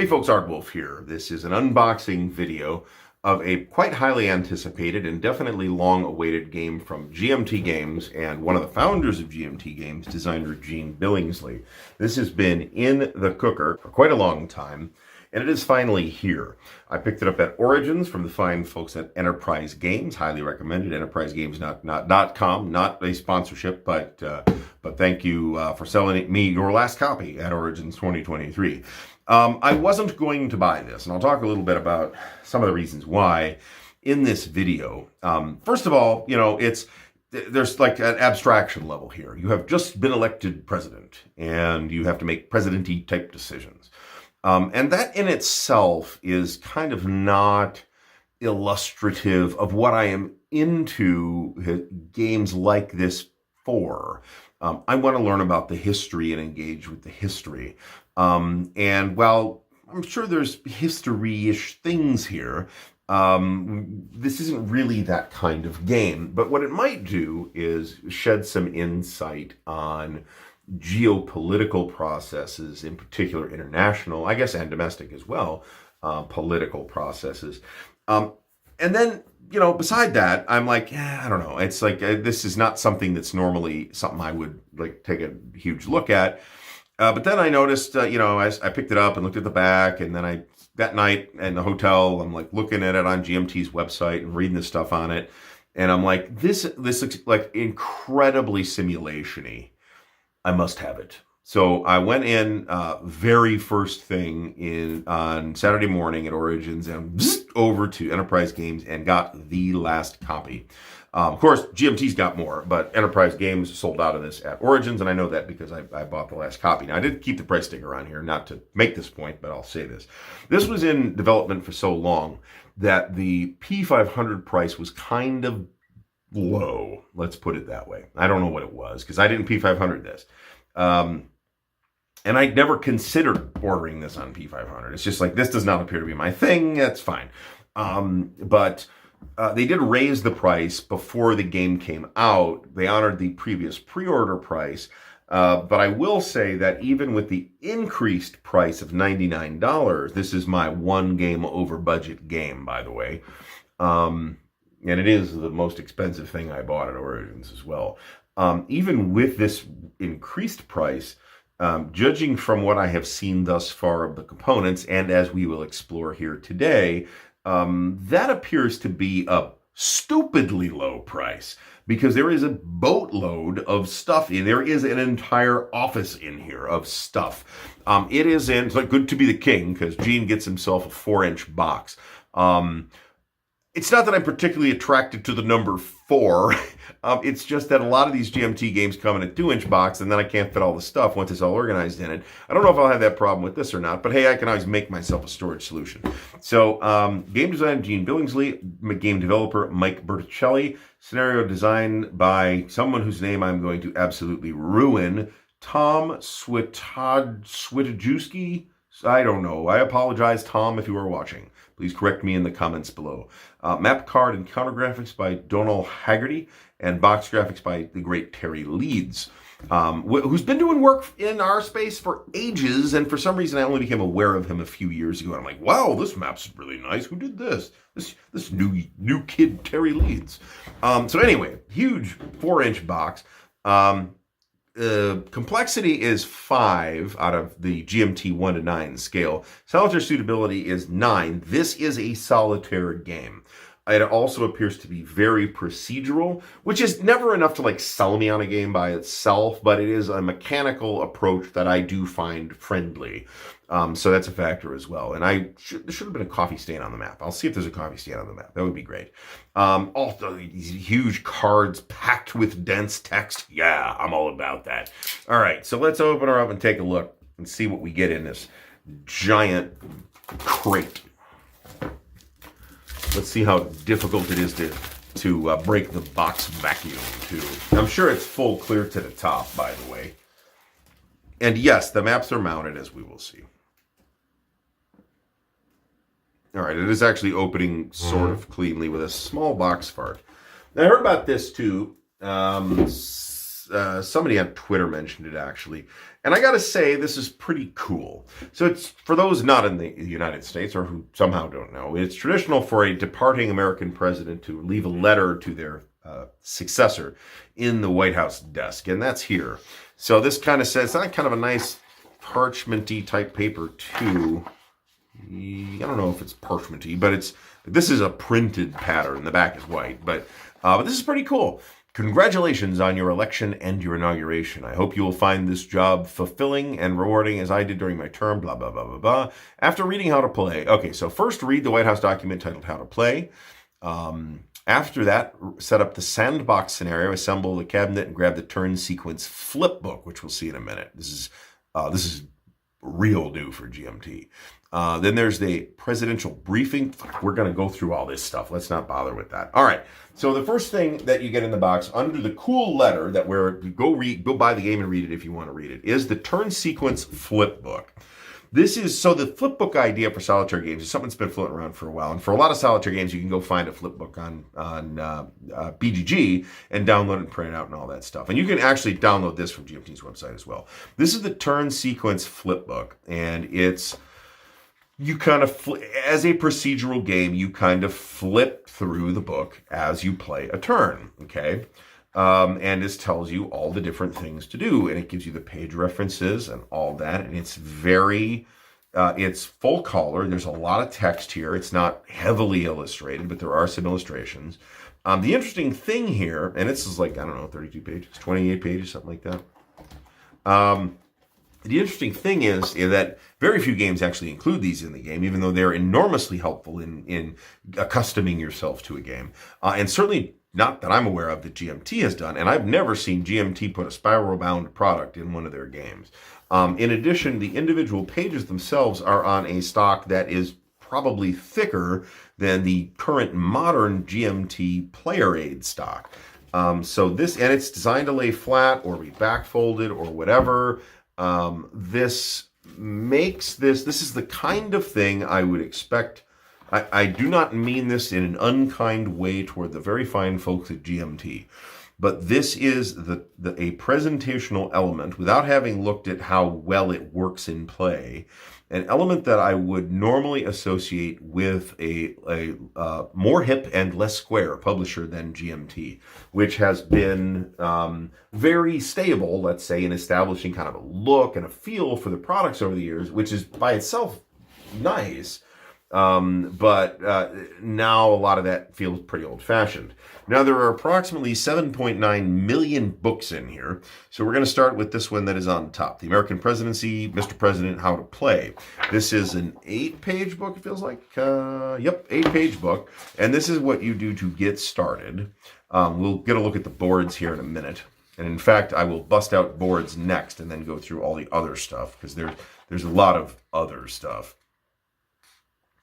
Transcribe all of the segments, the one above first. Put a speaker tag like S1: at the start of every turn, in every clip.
S1: Hey folks, Ardwulf here. This is an unboxing video of a quite highly anticipated and definitely long-awaited game from GMT Games and one of the founders of GMT Games, designer Gene Billingsley. This has been in the cooker for quite a long time, and it is finally here. I picked it up at Origins from the fine folks at Enterprise Games. Highly recommended. EnterpriseGames.com, not a sponsorship, but thank you for selling me your last copy at Origins 2023. I wasn't going to buy this, and I'll talk a little bit about some of the reasons why in this video. First of all, there's like an abstraction level here. You have just been elected president, and you have to make presidency type decisions. And that in itself is kind of not illustrative of what I am into games like this for. I want to learn about the history and engage with the history. And while I'm sure there's history-ish things here, this isn't really that kind of game. But what it might do is shed some insight on geopolitical processes, in particular international, I guess, and domestic as well, political processes. And then, beside that, I'm like, I don't know. It's like, this is not something that's normally something I would like take a huge look at. But then I noticed, I picked it up and looked at the back, and then that night in the hotel, I'm like looking at it on GMT's website and reading the stuff on it. And I'm like, this looks like incredibly simulation-y. I must have it. So I went in very first thing on Saturday morning at Origins and over to Enterprise Games and got the last copy. Of course, GMT's got more, but Enterprise Games sold out of this at Origins, and I know that because I bought the last copy. Now, I did keep the price sticker on here, not to make this point, but I'll say this. This was in development for so long that the P500 price was kind of low. Let's put it that way. I don't know what it was, because I didn't P500 this. And I'd never considered ordering this on P500. It's just like, this does not appear to be my thing. That's fine. But they did raise the price before the game came out. They honored the previous pre-order price. But I will say that even with the increased price of $99, this is my one game over budget game, by the way. And it is the most expensive thing I bought at Origins as well. Even with this increased price, judging from what I have seen thus far of the components, and as we will explore here today, that appears to be a stupidly low price, because there is a boatload of stuff in there. Is an entire office in here of stuff. It's like good to be the king, because Gene gets himself a 4-inch box. It's not that I'm particularly attracted to the number 4. It's just that a lot of these GMT games come in a 2-inch box, and then I can't fit all the stuff once it's all organized in it. I don't know if I'll have that problem with this or not, but hey, I can always make myself a storage solution. So, game design, Gene Billingsley, game developer, Mike Berticelli, scenario designed by someone whose name I'm going to absolutely ruin, Tom Switajewski. I don't know. I apologize, Tom, if you are watching. Please correct me in the comments below. Map card and counter graphics by Donal Haggerty, and box graphics by the great Terry Leeds, who's been doing work in our space for ages, and for some reason I only became aware of him a few years ago, and I'm like, wow, this map's really nice. Who did this? This new kid, Terry Leeds. So anyway, huge 4-inch box. Complexity is 5 out of the GMT 1 to 9 scale. Solitaire suitability is 9. This is a solitaire game. It also appears to be very procedural, which is never enough to like sell me on a game by itself, but it is a mechanical approach that I do find friendly. So that's a factor as well. And there should have been a coffee stain on the map. I'll see if there's a coffee stain on the map. That would be great. Also, these huge cards packed with dense text. Yeah, I'm all about that. All right, so let's open her up and take a look and see what we get in this giant crate. Let's see how difficult it is to break the box vacuum, too. I'm sure it's full clear to the top, by the way. And yes, the maps are mounted, as we will see. All right, it is actually opening sort of cleanly with a small box fart. Now, I heard about this, too. somebody on Twitter mentioned it actually. And I got to say, this is pretty cool. So it's, for those not in the United States or who somehow don't know, it's traditional for a departing American president to leave a letter to their successor in the White House desk. And that's here. So this kind of says, kind of a nice parchmenty type paper too. I don't know if it's parchmenty, but this is a printed pattern. The back is white, but this is pretty cool. Congratulations on your election and your inauguration. I hope you will find this job fulfilling and rewarding as I did during my term, blah, blah, blah, blah, blah. After reading how to play. Okay, so first read the White House document titled How to Play. After that, set up the sandbox scenario, assemble the cabinet, and grab the turn sequence flip book, which we'll see in a minute. This is real new for GMT. Then there's the presidential briefing. We're going to go through all this stuff. Let's not bother with that. All right. So the first thing that you get in the box under the cool letter that go buy the game and read it if you want to read it, is the turn sequence flip book. So the flip book idea for solitaire games is something that's been floating around for a while. And for a lot of solitaire games, you can go find a flip book on BGG and download it and print it out and all that stuff. And you can actually download this from GMT's website as well. This is the turn sequence flip book. And it's, you kind of, as a procedural game, you kind of flip through the book as you play a turn, okay? And this tells you all the different things to do, and it gives you the page references and all that, and it's it's full color. There's a lot of text here. It's not heavily illustrated, but there are some illustrations. The interesting thing here, and this is like, I don't know, 32 pages, 28 pages, something like that. The interesting thing is that very few games actually include these in the game, even though they're enormously helpful in accustoming yourself to a game. And certainly not that I'm aware of that GMT has done, and I've never seen GMT put a spiral-bound product in one of their games. In addition, the individual pages themselves are on a stock that is probably thicker than the current modern GMT player aid stock. So this, and it's designed to lay flat or be backfolded or whatever. This is the kind of thing I would expect. I do not mean this in an unkind way toward the very fine folks at GMT, but this is a presentational element, without having looked at how well it works in play, an element that I would normally associate with a more hip and less square publisher than GMT, which has been very stable, let's say, in establishing kind of a look and a feel for the products over the years, which is by itself nice. But now a lot of that feels pretty old-fashioned. Now, there are approximately 7.9 million books in here. So we're going to start with this one that is on top. The American Presidency, Mr. President, How to Play. This is an 8-page book, it feels like. Yep, 8-page book. And this is what you do to get started. We'll get a look at the boards here in a minute. And in fact, I will bust out boards next and then go through all the other stuff, because there's a lot of other stuff.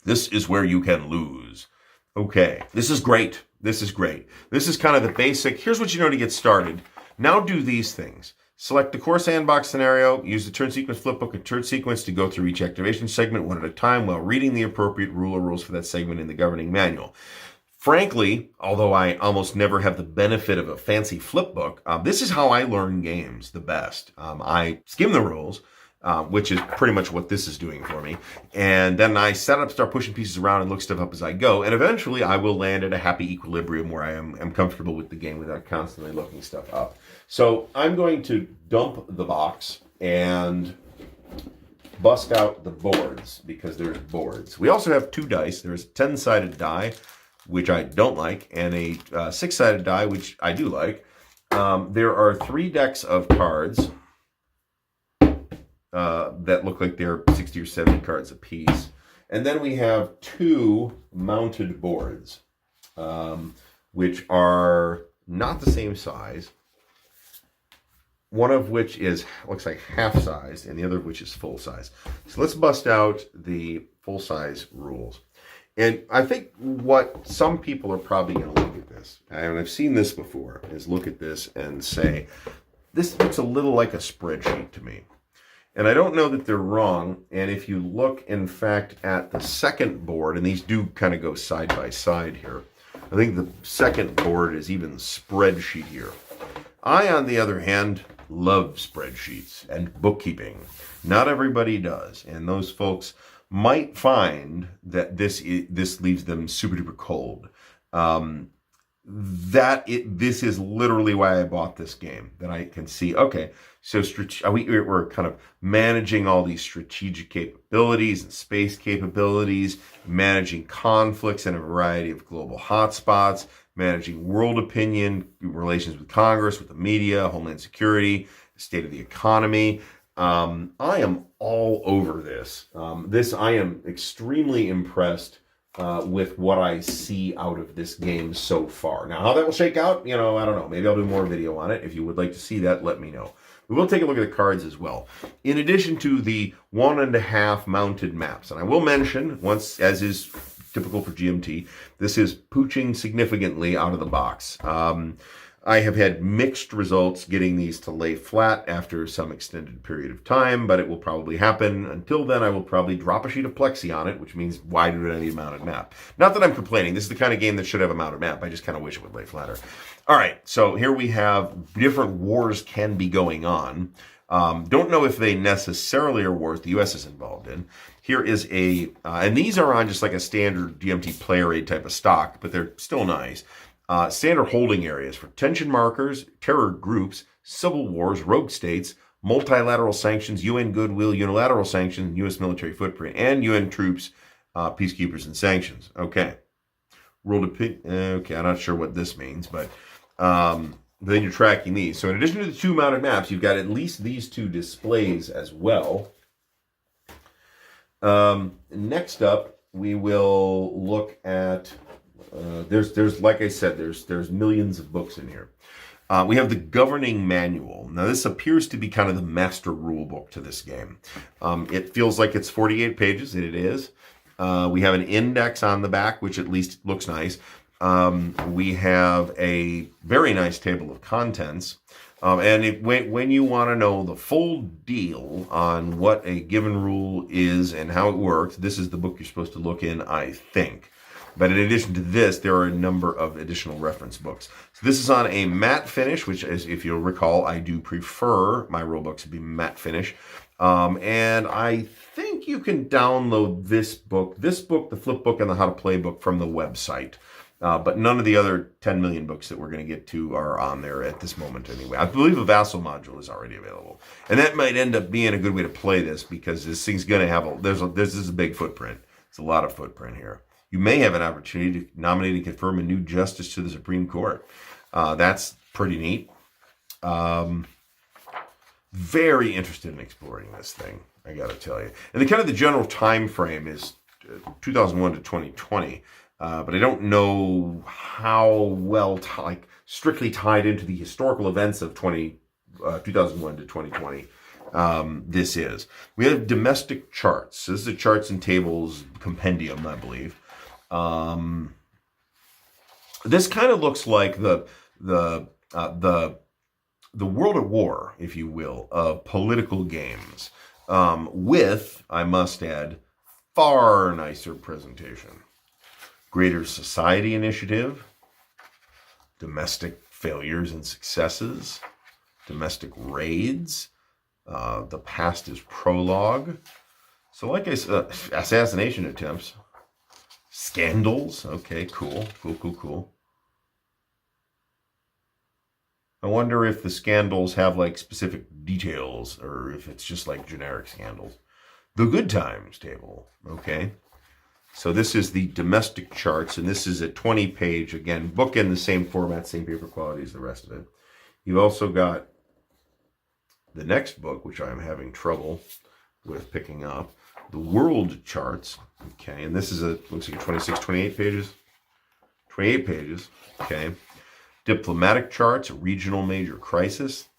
S1: This is where you can lose. Okay, this is great. This is great. This is kind of the basic. Here's what you know to get started. Now do these things. Select the core sandbox scenario. Use the turn sequence flipbook and turn sequence to go through each activation segment one at a time while reading the appropriate rule or rules for that segment in the governing manual. Frankly, although I almost never have the benefit of a fancy flipbook, this is how I learn games the best. I skim the rules, which is pretty much what this is doing for me. And then I start pushing pieces around and look stuff up as I go. And eventually I will land at a happy equilibrium where I am comfortable with the game without constantly looking stuff up. So I'm going to dump the box and bust out the boards, because there's boards. We also have 2 dice. There's a 10-sided die, which I don't like, and a 6-sided die, which I do like. There are 3 decks of cards that look like they're 60 or 70 cards apiece. And then we have 2 mounted boards, which are not the same size. One of which looks like half size, and the other of which is full size. So let's bust out the full size rules. And I think what some people are probably going to look at this, and I've seen this before, is look at this and say, this looks a little like a spreadsheet to me. And I don't know that they're wrong. And if you look, in fact, at the second board, and these do kind of go side by side here, I think the second board is even spreadsheetier. I, on the other hand, love spreadsheets and bookkeeping. Not everybody does, and those folks might find that this leaves them super duper cold. This is literally why I bought this game, that I can see, okay, so we're kind of managing all these strategic capabilities and space capabilities, managing conflicts in a variety of global hotspots, managing world opinion, relations with Congress, with the media, homeland security, the state of the economy. I am all over this. I am extremely impressed with what I see out of this game so far. Now, how that will shake out, I don't know. Maybe I'll do more video on it. If you would like to see that, let me know. We will take a look at the cards as well. In addition to the 1.5 mounted maps, and I will mention, once, as is typical for GMT, this is pooching significantly out of the box. I have had mixed results getting these to lay flat after some extended period of time, but it will probably happen. Until then, I will probably drop a sheet of plexi on it, which means why do I need a mounted map? Not that I'm complaining. This is the kind of game that should have a mounted map. I just kind of wish it would lay flatter. All right, so here we have different wars can be going on. Don't know if they necessarily are wars the U.S. is involved in. Here is and these are on just like a standard GMT player aid type of stock, but they're still nice. Standard holding areas for tension markers, terror groups, civil wars, rogue states, multilateral sanctions, UN goodwill, unilateral sanctions, U.S. military footprint, and UN troops, peacekeepers, and sanctions. Okay. Okay, I'm not sure what this means, but then you're tracking these. So in addition to the 2 mounted maps, you've got at least these 2 displays as well. Next up, we will look at... there's like I said, there's millions of books in here. We have the governing manual. Now this appears to be kind of the master rule book to this game. It feels like it's 48 pages, and it is. We have an index on the back, which at least looks nice. We have a very nice table of contents. And when you want to know the full deal on what a given rule is and how it works, this is the book you're supposed to look in, I think. But in addition to this, there are a number of additional reference books. So this is on a matte finish, which is, if you'll recall, I do prefer my rule books to be matte finish. And I think you can download this book, the flip book, and the how to play book from the website. But none of the other 10 million books that we're going to get to are on there at this moment anyway. I believe a Vassal module is already available. And that might end up being a good way to play this, because this thing's going to have this is a big footprint. It's a lot of footprint here. You may have an opportunity to nominate and confirm a new justice to the Supreme Court. That's pretty neat. Very interested in exploring this thing, I got to tell you. And the general time frame is 2001 to 2020. But I don't know how well strictly tied into the historical events of 2001 to 2020 this is. We have domestic charts. So this is a charts and tables compendium, I believe. This kind of looks like the world at war, if you will, of political games, with, I must add, far nicer presentation. Greater Society Initiative, domestic failures and successes, domestic raids, the past is prologue. So like I said, assassination attempts, scandals. Okay, cool. I wonder if the scandals have like specific details, or if it's just like generic scandals. The good times table. Okay. So this is the domestic charts, and this is a 20-page, again, book in the same format, same paper quality as the rest of it. You've also got the next book, which I'm having trouble with picking up, the world charts. Okay, and this is looks like 26, 28 pages. 28 pages, okay. Diplomatic charts, regional major crisis,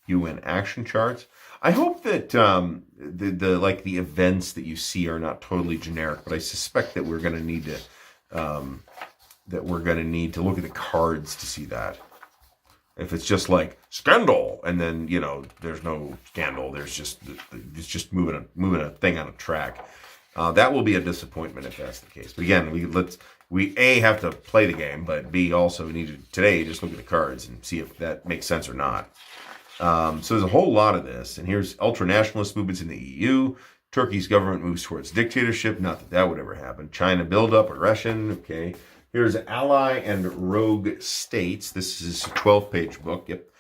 S1: UN action charts. I hope that the events that you see are not totally generic, but I suspect that we're going to need to look at the cards to see that. If it's just like scandal, and then there's no scandal, it's just moving a thing on a track. That will be a disappointment if that's the case. But again, we A, have to play the game, but B, also need to today just look at the cards and see if that makes sense or not. So there's a whole lot of this, and here's ultra-nationalist movements in the EU. Turkey's government moves towards dictatorship. Not that that would ever happen. China buildup, aggression. Okay. Here's ally and rogue states. This is a 12-page book. Yep.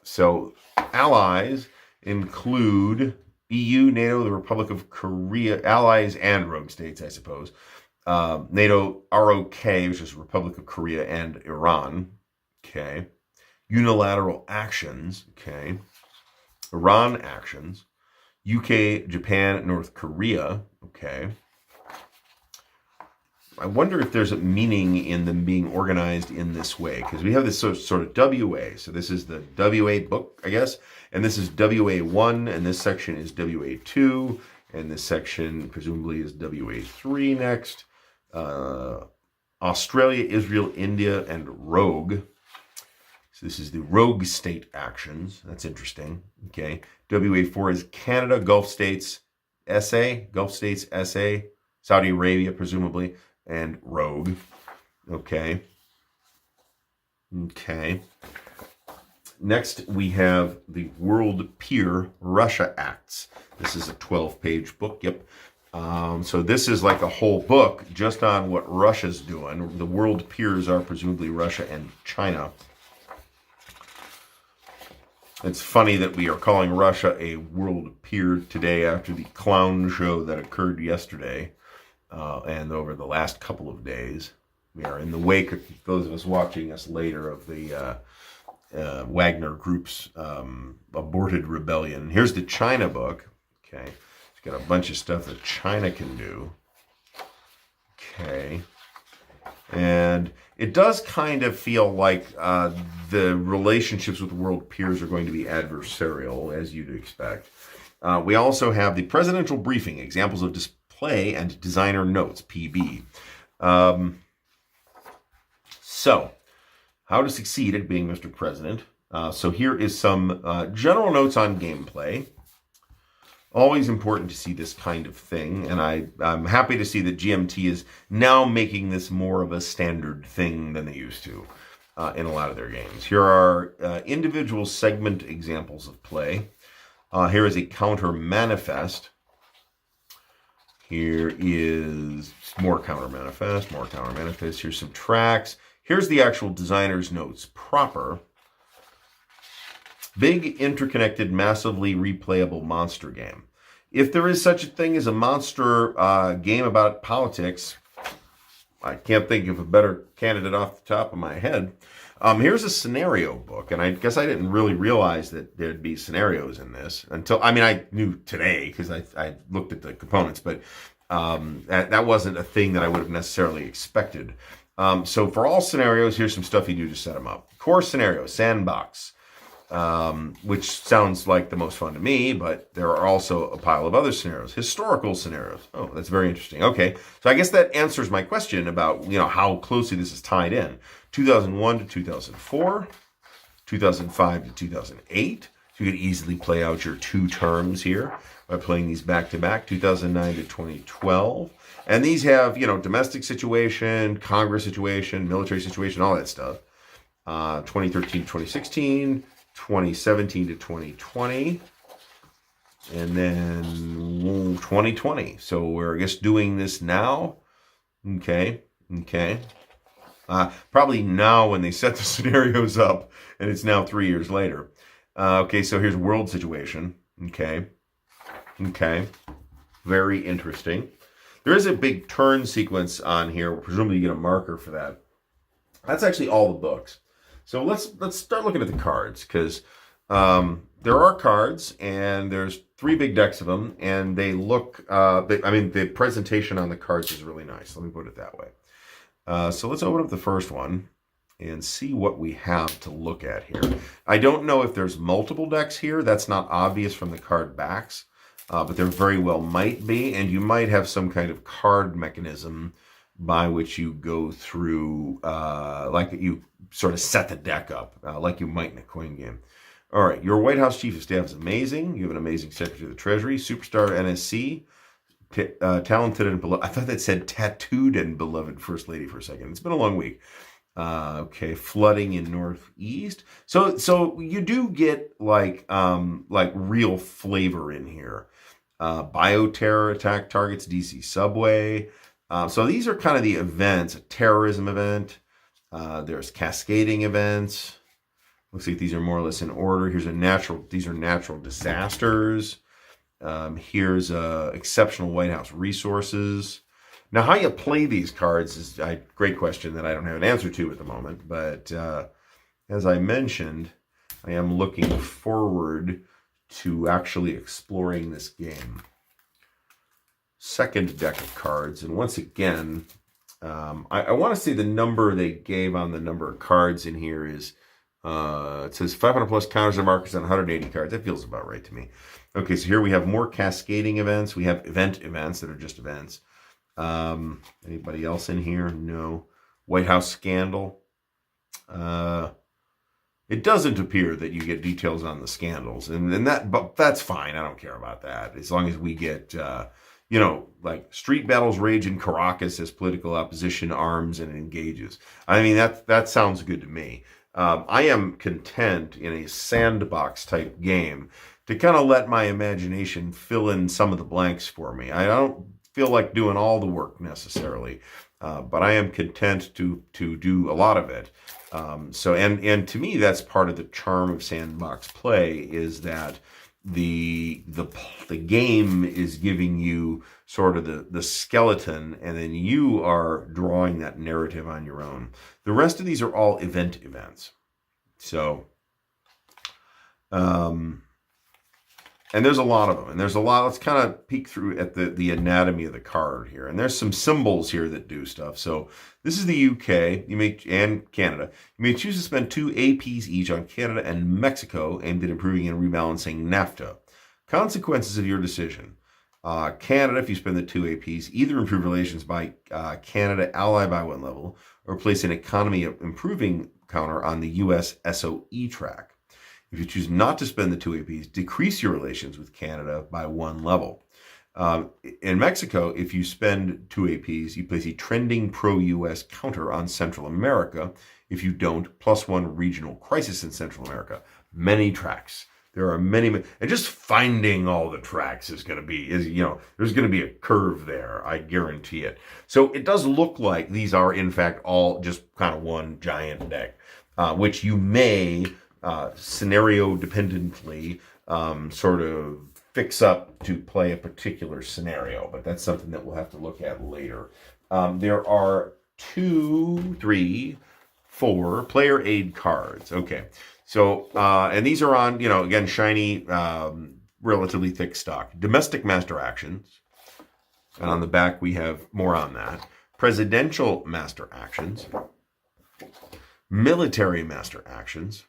S1: So allies include EU, NATO, the Republic of Korea, allies and rogue states, I suppose. NATO, ROK, which is Republic of Korea and Iran. Okay. Unilateral actions. Okay. Iran actions. UK, Japan, North Korea. Okay. I wonder if there's a meaning in them being organized in this way, because we have this sort of WA. So this is the WA book, I guess, and this is WA1, and this section is WA2, and this section presumably is WA3 next. Australia, Israel, India, and Rogue. So this is the rogue state actions. That's interesting. Okay. WA4 is Canada, Gulf States, SA, Saudi Arabia, presumably, and rogue. Okay. Okay. Next, we have the World Peer Russia Acts. This is a 12-page book. Yep. So this is like a whole book just on what Russia's doing. The world peers are presumably Russia and China. It's funny that we are calling Russia a world peer today after the clown show that occurred yesterday and over the last couple of days. We are in the wake of those of us watching us later of the Wagner Group's aborted rebellion. Here's the China book. Okay. It's got a bunch of stuff that China can do. Okay. And it does kind of feel like the relationships with world peers are going to be adversarial, as you'd expect. We also have the presidential briefing, examples of display and designer notes, PB. So, how to succeed at being Mr. President. So here is some general notes on gameplay. Always important to see this kind of thing, and I'm happy to see that GMT is now making this more of a standard thing than they used to in a lot of their games. Here are individual segment examples of play. Here is a counter manifest. Here is more counter manifest. Here's some tracks. Here's the actual designer's notes proper. Big, interconnected, massively replayable monster game. If there is such a thing as a monster game about politics, I can't think of a better candidate off the top of my head. Here's a scenario book, and I guess I didn't really realize that there'd be scenarios in this until, I mean, I knew today because I looked at the components, but that wasn't a thing that I would have necessarily expected. So for all scenarios, here's some stuff you do to set them up. Core scenario, sandbox. Which sounds like the most fun to me, but there are also a pile of other scenarios. Historical scenarios. Oh, that's very interesting. Okay, so I guess that answers my question about, how closely this is tied in. 2001 to 2004, 2005 to 2008. So you could easily play out your 2 terms here by playing these back to back. 2009 to 2012. And these have, domestic situation, Congress situation, military situation, all that stuff. 2013 to 2016. 2017 to 2020, and then 2020. So we're just doing this now. Okay. Probably now when they set the scenarios up, and it's now 3 years later. Okay, so here's world situation. Okay. Very interesting. There is a big turn sequence on here. Presumably you get a marker for that. That's actually all the books. So let's start looking at the cards, because there are cards, and there's 3 big decks of them, and they look, the presentation on the cards is really nice. Let me put it that way. So let's open up the first one and see what we have to look at here. I don't know if there's multiple decks here. That's not obvious from the card backs, but there very well might be, and you might have some kind of card mechanism by which you go through, like you sort of set the deck up, like you might in a coin game. All right, your White House Chief of Staff is amazing. You have an amazing Secretary of the Treasury, superstar NSC, talented and beloved. I thought that said tattooed and beloved First Lady for a second. It's been a long week. Okay, flooding in Northeast. So you do get like real flavor in here. Bioterror attack targets DC subway. So these are kind of the events. A terrorism event. There's cascading events. Looks like these are more or less in order. These are natural disasters. Here's exceptional White House resources. Now, how you play these cards is a great question that I don't have an answer to at the moment. But as I mentioned, I am looking forward to actually exploring this game. Second deck of cards. And once again, I want to say the number they gave on the number of cards in here is, it says 500 plus counters and markers on 180 cards. That feels about right to me. Okay, so here we have more cascading events. We have events that are just events. Anybody else in here? No. White House scandal. It doesn't appear that you get details on the scandals, but that's fine. I don't care about that as long as we get, like street battles rage in Caracas as political opposition arms and engages. I mean, that sounds good to me. I am content in a sandbox type game to kind of let my imagination fill in some of the blanks for me. I don't feel like doing all the work necessarily, but I am content to do a lot of it. And to me, that's part of the charm of sandbox play is that the game is giving you sort of the skeleton, and then you are drawing that narrative on your own. The rest of these are all events. So, and there's a lot of them, and there's a lot. Let's kind of peek through at the anatomy of the card here, and there's some symbols here that do stuff. So this is the UK, and Canada. You may choose to spend 2 APs each on Canada and Mexico, aimed at improving and rebalancing NAFTA. Consequences of your decision: Canada, if you spend the 2 APs, either improve relations by Canada ally by 1 level, or place an economy improving counter on the US SOE track. If you choose not to spend the 2 APs, decrease your relations with Canada by 1 level. In Mexico, if you spend 2 APs, you place a trending pro-US counter on Central America. If you don't, +1 regional crisis in Central America. Many tracks. There are many, and just finding all the tracks is going to be, there's going to be a curve there. I guarantee it. So it does look like these are, in fact, all just kind of one giant deck, which you may scenario dependently sort of fix up to play a particular scenario, but that's something that we'll have to look at later. There are 2, 3, 4 player aid cards. Okay, so and these are on, again, shiny, relatively thick stock. Domestic master actions, and on the back we have more on that. Presidential master actions, military master actions,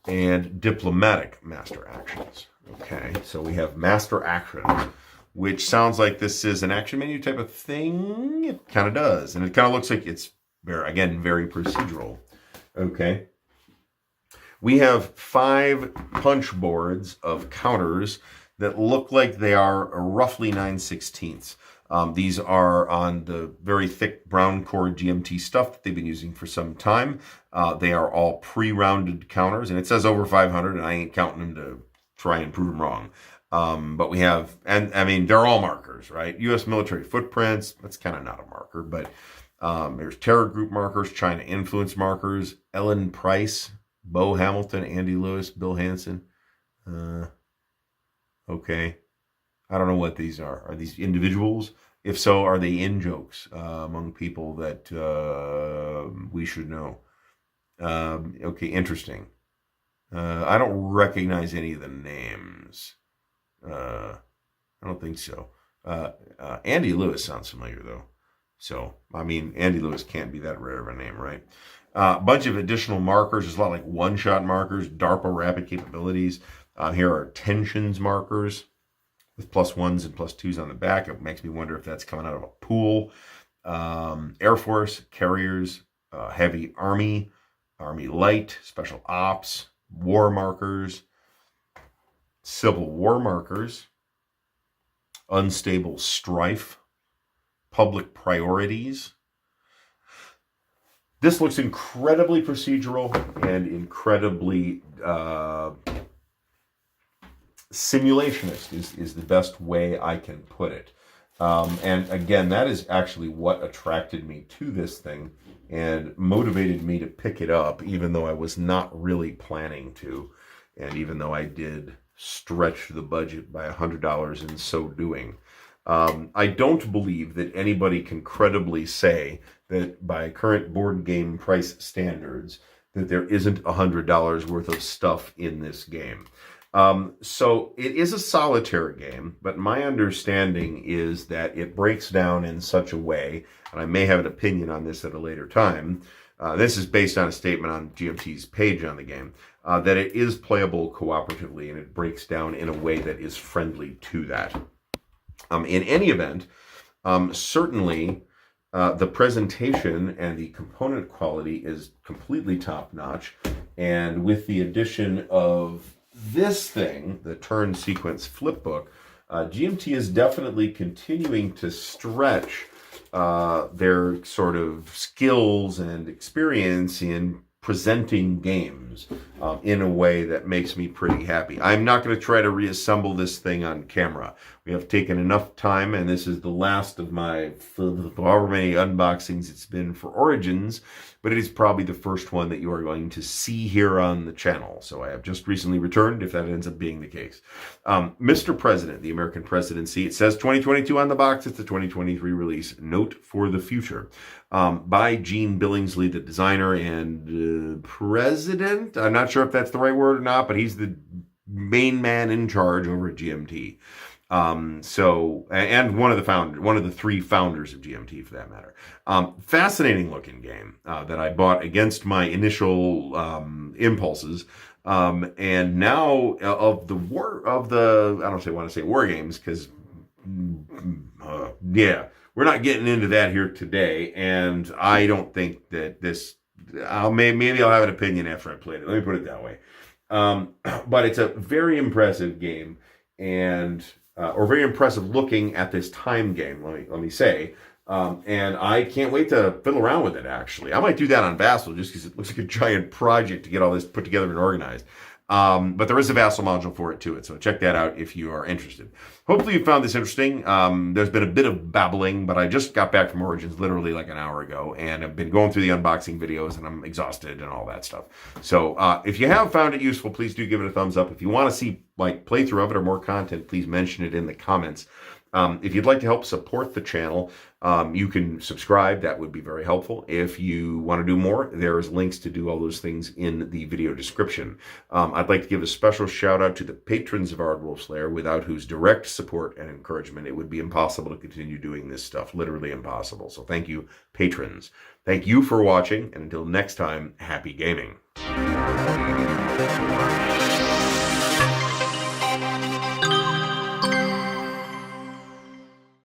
S1: and diplomatic master actions. Okay, so we have master actions, which sounds like this is an action menu type of thing. It kind of does, and it kind of looks like it's very procedural. Okay, we have 5 punch boards of counters that look like they are roughly 9/16. These are on the very thick brown core GMT stuff that they've been using for some time. They are all pre-rounded counters, and it says over 500, and I ain't counting them to try and prove them wrong. But we have, and I mean, they're all markers, right? U.S. military footprints, that's kind of not a marker, but there's terror group markers, China influence markers, Ellen Price, Bo Hamilton, Andy Lewis, Bill Hansen. Okay. I don't know what these are. Are these individuals? If so, are they in-jokes among people that we should know? Okay, interesting. I don't recognize any of the names. I don't think so. Andy Lewis sounds familiar, though. So, I mean, Andy Lewis can't be that rare of a name, right? A bunch of additional markers. There's a lot like one-shot markers, DARPA rapid capabilities. Here are tensions markers with +1s and +2s on the back. It makes me wonder if that's coming out of a pool. Air Force, carriers, heavy Army, Army Light, Special Ops, war markers, Civil War markers, unstable strife, public priorities. This looks incredibly procedural and incredibly simulationist is the best way I can put it. And again, that is actually what attracted me to this thing and motivated me to pick it up, even though I was not really planning to. And even though I did stretch the budget by $100 in so doing. I don't believe that anybody can credibly say that by current board game price standards that there isn't $100 worth of stuff in this game. So it is a solitaire game, but my understanding is that it breaks down in such a way, and I may have an opinion on this at a later time. This is based on a statement on GMT's page on the game, that it is playable cooperatively and it breaks down in a way that is friendly to that. In any event, certainly the presentation and the component quality is completely top-notch, and with the addition of this thing, the turn sequence flipbook, GMT is definitely continuing to stretch their sort of skills and experience in presenting games in a way that makes me pretty happy. I'm not going to try to reassemble this thing on camera. We have taken enough time, and this is the last of my however many unboxings it's been for Origins, but it is probably the first one that you are going to see here on the channel. So I have just recently returned, if that ends up being the case. Mr. President, the American presidency, it says 2022 on the box. It's a 2023 release. Note for the future. By Gene Billingsley, the designer and president. I'm not sure if that's the right word or not, but he's the main man in charge over at GMT. And one of the three founders of GMT for that matter. Fascinating looking game, that I bought against my initial, impulses. And now I don't want to say war games, because, yeah, we're not getting into that here today. And I don't think that this, maybe I'll have an opinion after I played it. Let me put it that way. But it's a very impressive game, and or very impressive looking at this time game, let me say. And I can't wait to fiddle around with it, actually. I might do that on Vassal just because it looks like a giant project to get all this put together and organized. But there is a Vassal module for it too, so check that out if you are interested. Hopefully you found this interesting. There's been a bit of babbling, but I just got back from Origins literally like an hour ago, and I've been going through the unboxing videos, and I'm exhausted and all that stuff. So if you have found it useful, please do give it a thumbs up. If you want to see like playthrough of it or more content, please mention it in the comments. If you'd like to help support the channel, you can subscribe. That would be very helpful. If you want to do more, there's links to do all those things in the video description. I'd like to give a special shout out to the patrons of Ardwulf's Lair, without whose direct support and encouragement it would be impossible to continue doing this stuff. Literally impossible. So thank you, patrons. Thank you for watching, and until next time, happy gaming.